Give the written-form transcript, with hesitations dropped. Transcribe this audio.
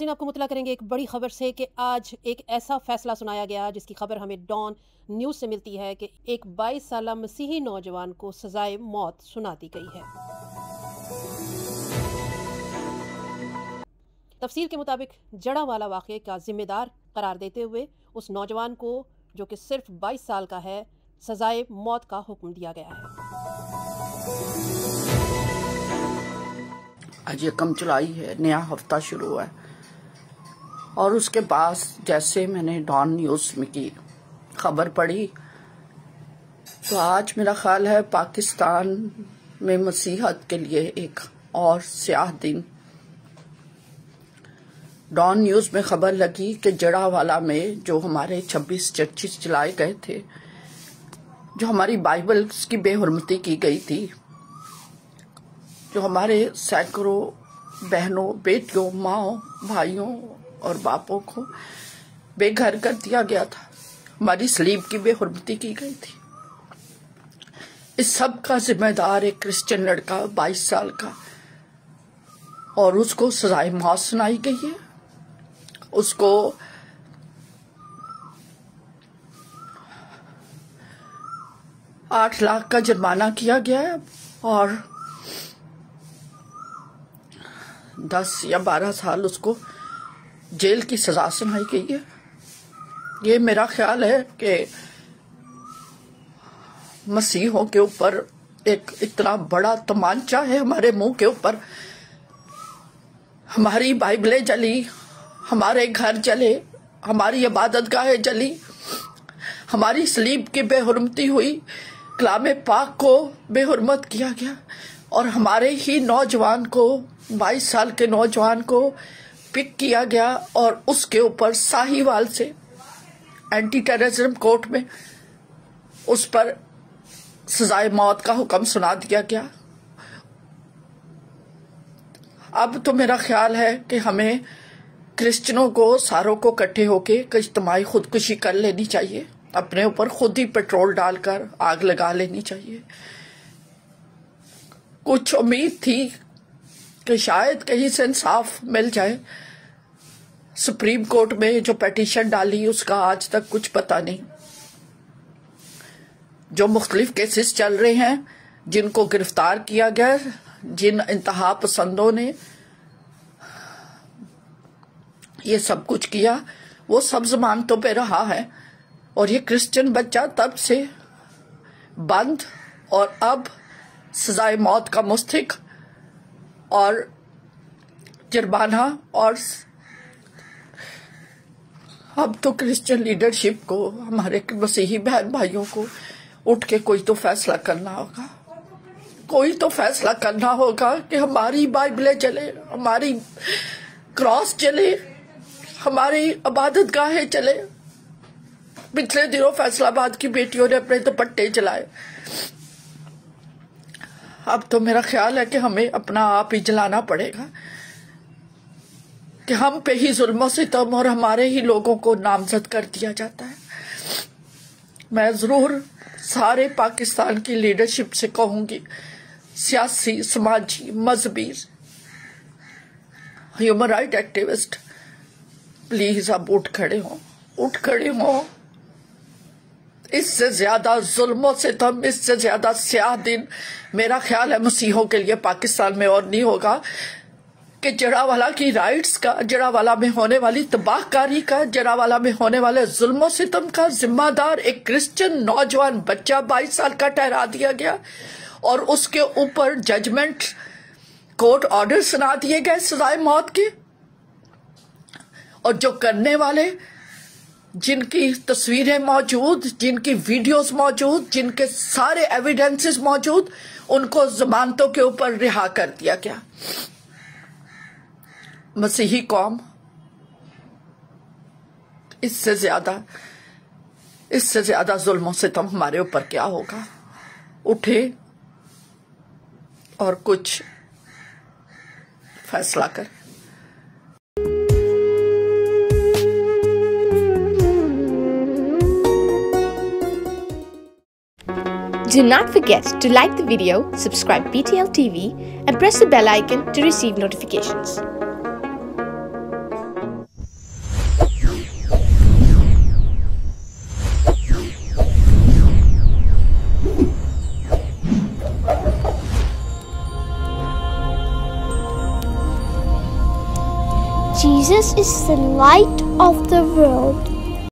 नाज़रीन, आपको मुतला करेंगे एक बड़ी खबर से कि आज एक ऐसा फैसला सुनाया गया जिसकी खबर हमें डॉन न्यूज़ से मिलती है कि एक 22 साला मसीही नौजवान को सजाए मौत सुना दी गई है। तफसील के मुताबिक जड़ावाला वाक़े का जिम्मेदार करार देते हुए उस नौजवान को, जो कि सिर्फ 22 साल का है, सजाए मौत का हुक्म दिया गया है। आज यकम जुलाई है, नया हफ्ता शुरू हुआ है और उसके बाद जैसे मैंने डॉन न्यूज़ में की खबर पढ़ी तो आज मेरा ख्याल है पाकिस्तान में मसीहत के लिए एक और स्याह दिन। डॉन न्यूज़ में खबर लगी कि जड़ावाला में जो हमारे 26 चर्चिस जलाए गए थे, जो हमारी बाइबल की बेहुरमती की गई थी, जो हमारे सैकड़ों बहनों, बेटियों, माओं, भाइयों और बापों को बेघर कर दिया गया था, हमारी सलीब की बेहुरमती की गई थी। इस सब का जिम्मेदार एक क्रिश्चियन लड़का 22 साल का, और उसको सजाए मौत सुनाई गई है। उसको $8 लाख का जुर्माना किया गया है और 10 या 12 साल उसको जेल की सजा सुनाई गई है। ये मेरा ख्याल है कि मसीहों के ऊपर एक इतना बड़ा तमांचा है, हमारे मुंह के ऊपर। हमारी बाइबलें जली, हमारे घर जले, हमारी इबादतगाहें जली, हमारी सलीब की बेहुरमती हुई, कलाम पाक को बेहुरमत किया गया और हमारे ही नौजवान को, 22 साल के नौजवान को पिक किया गया और उसके ऊपर साहिवाल से एंटी टेररिज्म कोर्ट में उस पर सजाए मौत का हुक्म सुना दिया गया। अब तो मेरा ख्याल है कि हमें क्रिश्चियनों को, सारों को इकट्ठे होके इज्तिमाई खुदकुशी कर लेनी चाहिए, अपने ऊपर खुद ही पेट्रोल डालकर आग लगा लेनी चाहिए। कुछ उम्मीद थी कि शायद कहीं से इंसाफ मिल जाए। सुप्रीम कोर्ट में जो पिटीशन डाली उसका आज तक कुछ पता नहीं। जो मुख्तलिफ केसेस चल रहे हैं, जिनको गिरफ्तार किया गया, जिन इंतहा पसंदों ने ये सब कुछ किया, वो सब जमानतों पे रहा है और ये क्रिश्चियन बच्चा तब से बंद और अब सजाए मौत का मुस्तहिक और जुर्माना। और अब तो क्रिश्चियन लीडरशिप को, हमारे मसीही बहन भाइयों को उठ के कोई तो फैसला करना होगा, कोई तो फैसला करना होगा कि हमारी बाइबलें चले, हमारी क्रॉस चले, हमारी इबादतगाहें चले। पिछले दिनों फैसलाबाद की बेटियों ने अपने दुपट्टे जलाए। अब तो मेरा ख्याल है कि हमें अपना आप ही जलाना पड़ेगा कि हम पे ही जुल्म सितम और हमारे ही लोगों को नामजद कर दिया जाता है। मैं जरूर सारे पाकिस्तान की लीडरशिप से कहूंगी, सियासी, समाजी, मजहबी, ह्यूमन राइट एक्टिविस्ट, प्लीज अब उठ खड़े हो। इससे ज्यादा जुल्मों से तम, इससे ज्यादा स्याह दिन मेरा ख्याल है मसीहों के लिए पाकिस्तान में और नहीं होगा कि जड़ावाला की राइट्स का, जड़ावाला में होने वाली तबाहकारी का, जड़ावाला में होने वाले जुल्मों सितम का जिम्मेदार एक क्रिश्चियन नौजवान बच्चा 22 साल का ठहरा दिया गया और उसके ऊपर जजमेंट कोर्ट ऑर्डर सुना दिए गए सजाए मौत के। और जो करने वाले, जिनकी तस्वीरें मौजूद, जिनकी वीडियोस मौजूद, जिनके सारे एविडेंसेस मौजूद, उनको जमानतों के ऊपर रिहा कर दिया गया। मसीही कौम इससे ज्यादा जुल्मों से तुम हमारे ऊपर क्या होगा? उठे और कुछ फैसला कर। Do not forget to like the video, subscribe PTL TV and press the bell icon to receive notifications. Jesus is the light of the world.